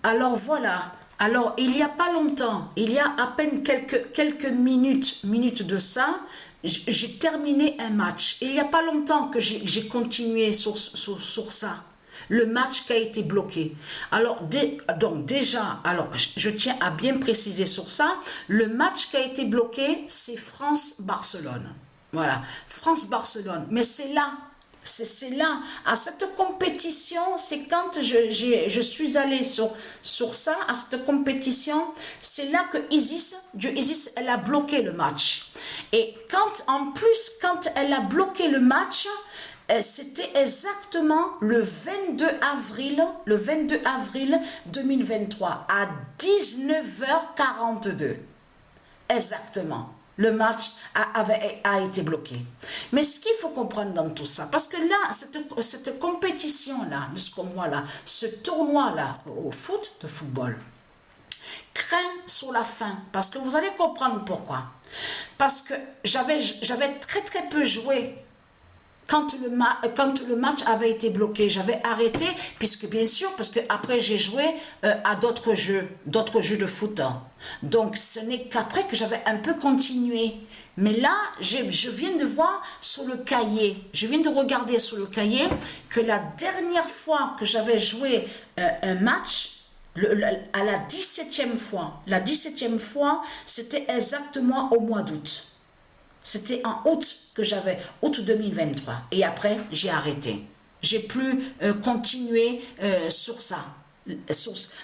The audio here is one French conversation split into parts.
Alors voilà, alors il n'y a pas longtemps, il y a à peine quelques minutes de ça, j'ai terminé un match. Il n'y a pas longtemps que j'ai continué sur ça. Le match qui a été bloqué. Alors, donc déjà, alors je tiens à bien préciser sur ça, le match qui a été bloqué, c'est France-Barcelone. Voilà, France-Barcelone. Mais c'est là, à cette compétition, c'est quand je suis allée sur ça, à cette compétition, c'est là que Isis, elle a bloqué le match. Et quand elle a bloqué le match, c'était exactement le 22 avril 2023 à 19h42. Exactement. Le match a été bloqué. Mais ce qu'il faut comprendre dans tout ça, parce que là, cette compétition-là, ce qu'on voit là, ce tournoi-là au football, craint sur la fin, parce que vous allez comprendre pourquoi. Parce que j'avais très peu joué quand le match avait été bloqué. J'avais arrêté, puisque bien sûr, parce que après j'ai joué à d'autres jeux de foot. Donc ce n'est qu'après que j'avais un peu continué. Mais là, je viens de voir sur le cahier, je viens de regarder sur le cahier que la dernière fois que j'avais joué un match, à la 17e fois, c'était exactement au mois d'août. C'était en août 2023. Et après, j'ai arrêté. J'ai plus continué sur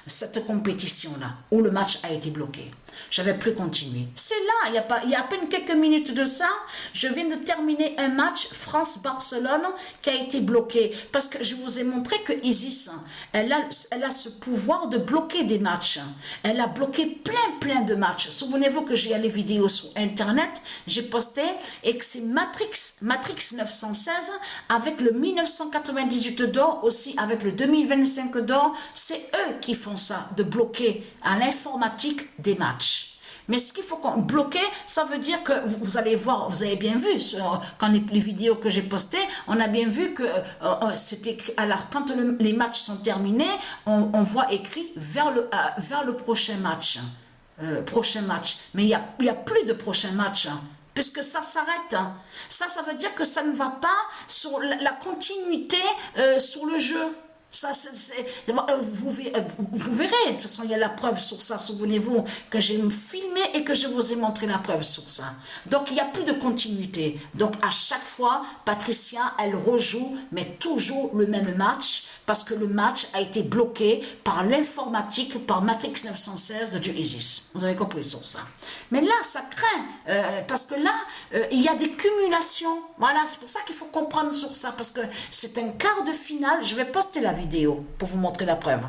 cette compétition-là, où le match a été bloqué. J'avais plus continué. C'est là, il y a à peine quelques minutes de ça, je viens de terminer un match France-Barcelone qui a été bloqué. Parce que je vous ai montré que Isis, elle a ce pouvoir de bloquer des matchs. Elle a bloqué plein de matchs. Souvenez-vous que j'ai les vidéos sur Internet, j'ai posté, et que c'est Matrix 916 avec le 1998 d'or, aussi avec le 2025 d'or. C'est eux qui font ça, de bloquer à l'informatique des matchs. Mais ce qu'il faut bloquer, ça veut dire que vous allez voir, vous avez bien vu, quand les vidéos que j'ai postées, on a bien vu que c'était, alors quand les matchs sont terminés, on voit écrit vers le prochain match. Mais il y a plus de prochain match. Puisque ça s'arrête. Ça veut dire que ça ne va pas sur la continuité sur le jeu. Ça, vous verrez, de toute façon il y a la preuve sur ça, souvenez-vous que j'ai filmé et que je vous ai montré la preuve sur ça. Donc il n'y a plus de continuité, donc à chaque fois Patricia elle rejoue mais toujours le même match, parce que le match a été bloqué par l'informatique, par Matrix 916 de Isis. Vous avez compris sur ça. Mais là ça craint, parce que là il y a des cumulations, voilà, c'est pour ça qu'il faut comprendre sur ça, parce que c'est un quart de finale. Je vais poster la vidéo pour vous montrer la preuve.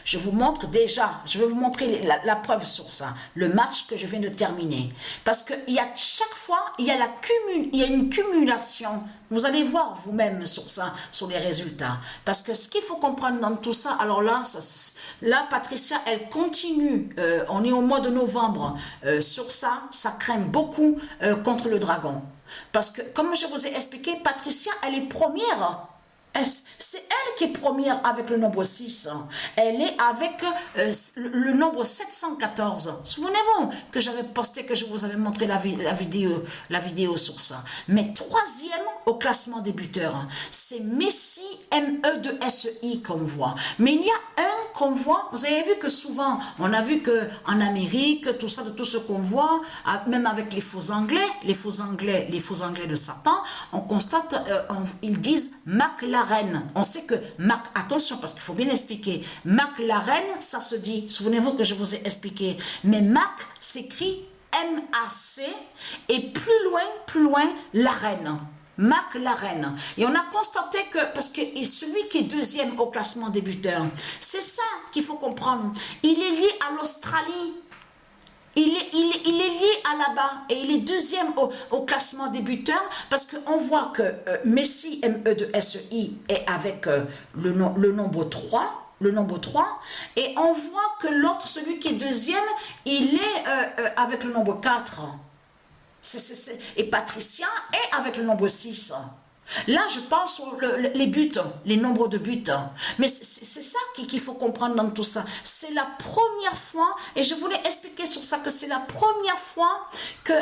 Je vous montre déjà, je vais vous montrer la preuve sur ça, le match que je viens de terminer. Parce que chaque fois, il y a une cumulation. Vous allez voir vous-même sur ça, sur les résultats. Parce que ce qu'il faut comprendre dans tout ça, alors là, Patricia, elle continue. On est au mois de novembre. Sur ça, ça craint beaucoup contre le dragon. Parce que, comme je vous ai expliqué, Patricia, elle est première. C'est elle qui est première avec le nombre 6. Elle est avec le nombre 714. Souvenez-vous que j'avais posté, que je vous avais montré la vidéo sur ça. Mais troisième au classement des buteurs, c'est Messi ME2SI qu'on voit. Mais il y a un qu'on voit, vous avez vu que souvent, on a vu qu'en Amérique, tout ça, de tout ce qu'on voit, même avec les faux anglais de Satan, on constate, ils disent McLaren. On sait que attention, parce qu'il faut bien expliquer, McLaren, ça se dit, souvenez-vous que je vous ai expliqué, mais Mac s'écrit M-A-C et plus loin, l'arène. McLaren. Et on a constaté que, parce que celui qui est deuxième au classement des buteurs, c'est ça qu'il faut comprendre, il est lié à l'Australie. Il est lié à là-bas et il est deuxième au classement des buteurs, parce qu'on voit que Messi ME2SI est avec le nombre 3, et on voit que l'autre, celui qui est deuxième, il est avec le nombre 4. Et Patricia est avec le nombre 6. Là, je pense sur les buts, les nombres de buts. Mais c'est ça qu'il faut comprendre dans tout ça. C'est la première fois, et je voulais expliquer sur ça, que c'est la première fois que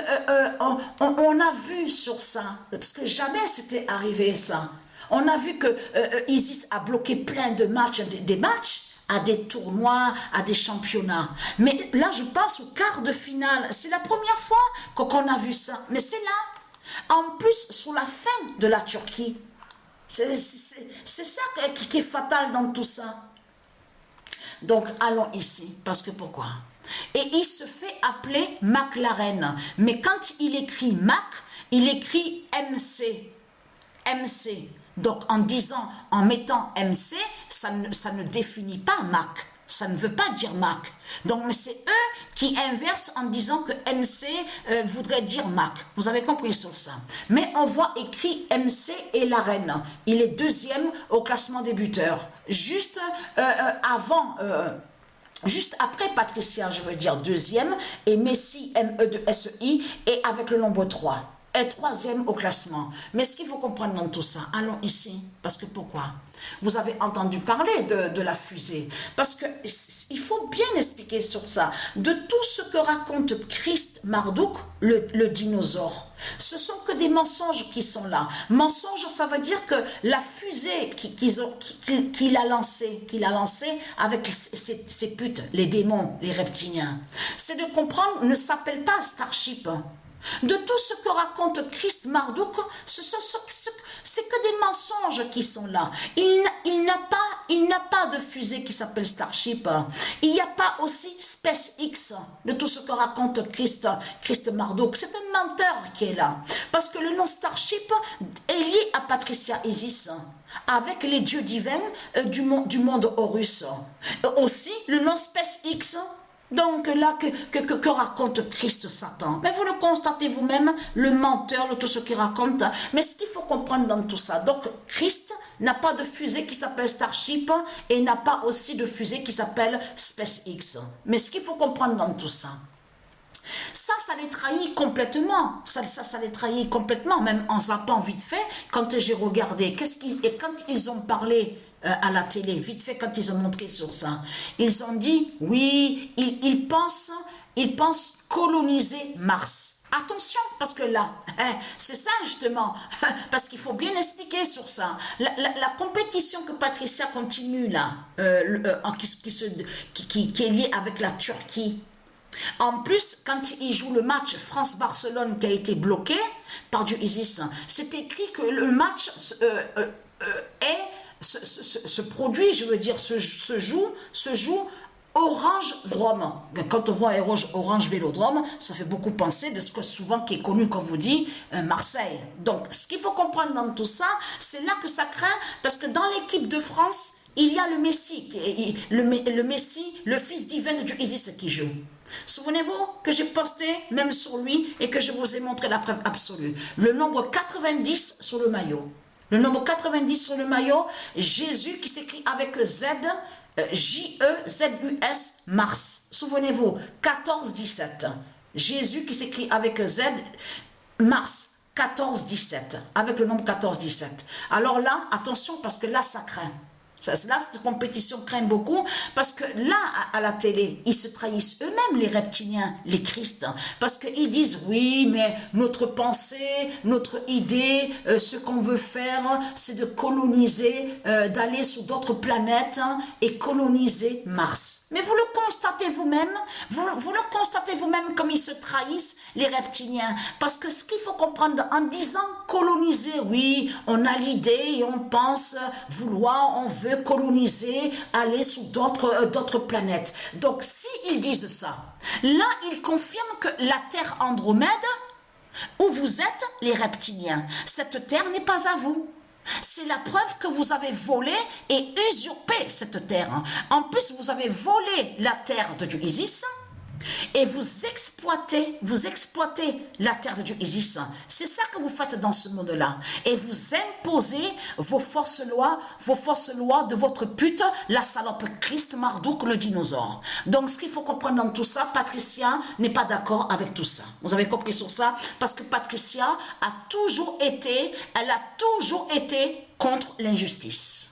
on a vu sur ça. Parce que jamais c'était arrivé ça. On a vu que ISIS a bloqué plein de matchs, des matchs, à des tournois, à des championnats. Mais là, je pense au quart de finale. C'est la première fois qu'on a vu ça. Mais c'est là. En plus, sur la fin de la Turquie. C'est ça qui est fatal dans tout ça. Donc, allons ici. Parce que pourquoi? Et il se fait appeler McLaren. Mais quand il écrit Mac, il écrit MC. MC. Donc, en mettant MC, ça ne définit pas Mac. Ça ne veut pas dire Mac. Donc, c'est eux qui inversent en disant que MC voudrait dire Mac. Vous avez compris sur ça. Mais on voit écrit MC et la reine. Il est deuxième au classement des buteurs. Juste après Patricia, je veux dire deuxième, et Messi, M-E-2-S-E-I, et avec le nombre 3. Est troisième au classement. Mais ce qu'il faut comprendre dans tout ça, allons ici, parce que pourquoi? Vous avez entendu parler de la fusée, parce que il faut bien expliquer sur ça, de tout ce que raconte Christ Marduk, le dinosaure. Ce sont que des mensonges qui sont là. Mensonge, ça veut dire que la fusée qu'il a lancée avec ces putes, les démons, les reptiliens, c'est de comprendre, ne s'appelle pas Starship. De tout ce que raconte Christ Marduk, c'est que des mensonges qui sont là. Il n'a pas de fusée qui s'appelle Starship. Il n'y a pas aussi SpaceX de tout ce que raconte Christ Marduk. C'est un menteur qui est là. Parce que le nom Starship est lié à Patricia Isis, avec les dieux divins du monde Horus. Aussi, le nom SpaceX. Donc là, que raconte Christ Satan? Mais vous le constatez vous-même, le menteur de tout ce qu'il raconte. Mais ce qu'il faut comprendre dans tout ça, donc Christ n'a pas de fusée qui s'appelle Starship et n'a pas aussi de fusée qui s'appelle SpaceX. Mais ce qu'il faut comprendre dans tout ça, ça les trahit complètement. Ça les trahit complètement, même en zappant vite fait, quand j'ai regardé. Et quand ils ont parlé à la télé, vite fait, quand ils ont montré sur ça, ils ont dit, oui, ils pensent coloniser Mars. Attention, parce que là, c'est ça justement, parce qu'il faut bien expliquer sur ça. La compétition que Patricia continue là, qui est liée avec la Turquie. En plus, quand il joue le match France-Barcelone qui a été bloqué par du ISIS, c'est écrit que le match se produit, je veux dire, se joue Orange Drôme. Quand on voit Orange Vélodrome, ça fait beaucoup penser de ce que souvent qui est connu, comme vous dit, Marseille. Donc, ce qu'il faut comprendre dans tout ça, c'est là que ça craint, parce que dans l'équipe de France, il y a le Messi, le Messi, le fils divin du ISIS qui joue. Souvenez-vous que j'ai posté même sur lui et que je vous ai montré la preuve absolue. Le nombre 90 sur le maillot. Le nombre 90 sur le maillot, Jésus qui s'écrit avec Z, J-E-Z-U-S, Mars. Souvenez-vous, 14-17. Jésus qui s'écrit avec Z, Mars, 14-17. Avec le nombre 14-17. Alors là, attention parce que là, ça craint. Là, cette compétition craint beaucoup parce que là, à la télé, ils se trahissent eux-mêmes, les reptiliens, les Christ, parce qu'ils disent, oui, mais notre pensée, notre idée, ce qu'on veut faire, c'est de coloniser, d'aller sur d'autres planètes et coloniser Mars. Mais vous le constatez vous-même, vous le constatez vous-même comme ils se trahissent, les reptiliens. Parce que ce qu'il faut comprendre, en disant coloniser, oui, on a l'idée et on pense vouloir, on veut coloniser, aller sur d'autres planètes. Donc, s'ils disent ça, là, ils confirment que la Terre Andromède, où vous êtes, les reptiliens, cette Terre n'est pas à vous. C'est la preuve que vous avez volé et usurpé cette terre. En plus, vous avez volé la terre de ISIS Et vous exploitez la terre de Dieu Isis. C'est ça que vous faites dans ce monde-là. Et vous imposez vos fausses lois de votre pute, la salope Christ Marduk, le dinosaure. Donc ce qu'il faut comprendre dans tout ça, Patricia n'est pas d'accord avec tout ça. Vous avez compris sur ça? Parce que Patricia a toujours été contre l'injustice.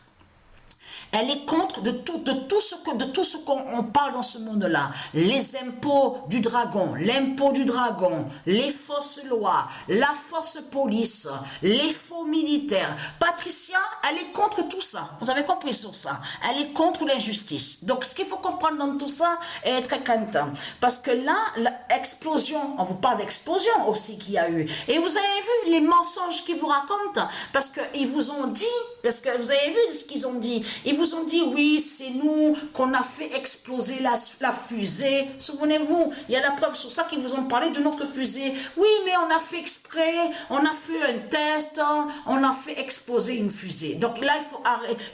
Elle est contre de tout ce qu'on parle dans ce monde-là. Les impôts du dragon, l'impôt du dragon, les fausses lois, la fausse police, les faux militaires. Patricia, elle est contre tout ça. Vous avez compris sur ça. Elle est contre l'injustice. Donc, ce qu'il faut comprendre dans tout ça est très content. Parce que là, l'explosion, on vous parle d'explosion aussi qu'il y a eu. Et vous avez vu les mensonges qu'ils vous racontent. Parce qu'ils vous ont dit, parce que vous avez vu ce qu'ils ont dit. Ils vous ont dit, oui, c'est nous qu'on a fait exploser la fusée. Souvenez-vous, il y a la preuve sur ça qu'ils vous ont parlé de notre fusée. Oui, mais on a fait exprès, on a fait un test, on a fait exploser une fusée. Donc là, il faut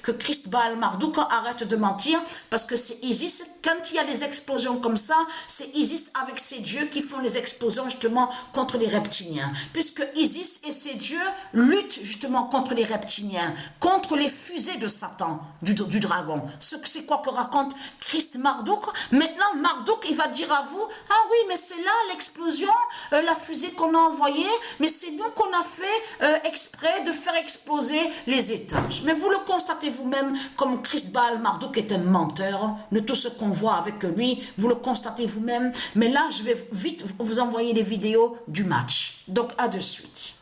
que Christ Baal Marduk arrête de mentir, parce que c'est Isis, quand il y a des explosions comme ça, c'est Isis avec ses dieux qui font les explosions justement contre les reptiliens. Puisque Isis et ses dieux luttent justement contre les reptiliens, contre les fusées de Satan, du dragon. C'est quoi que raconte Christ Marduk? Maintenant, Marduk, il va dire à vous, ah oui, mais c'est là l'explosion, la fusée qu'on a envoyée, mais c'est nous qu'on a fait exprès de faire exploser les étages. Mais vous le constatez vous-même, comme Christ Baal Marduk est un menteur, de tout ce qu'on voit avec lui, vous le constatez vous-même. Mais là, je vais vite vous envoyer les vidéos du match. Donc, à de suite.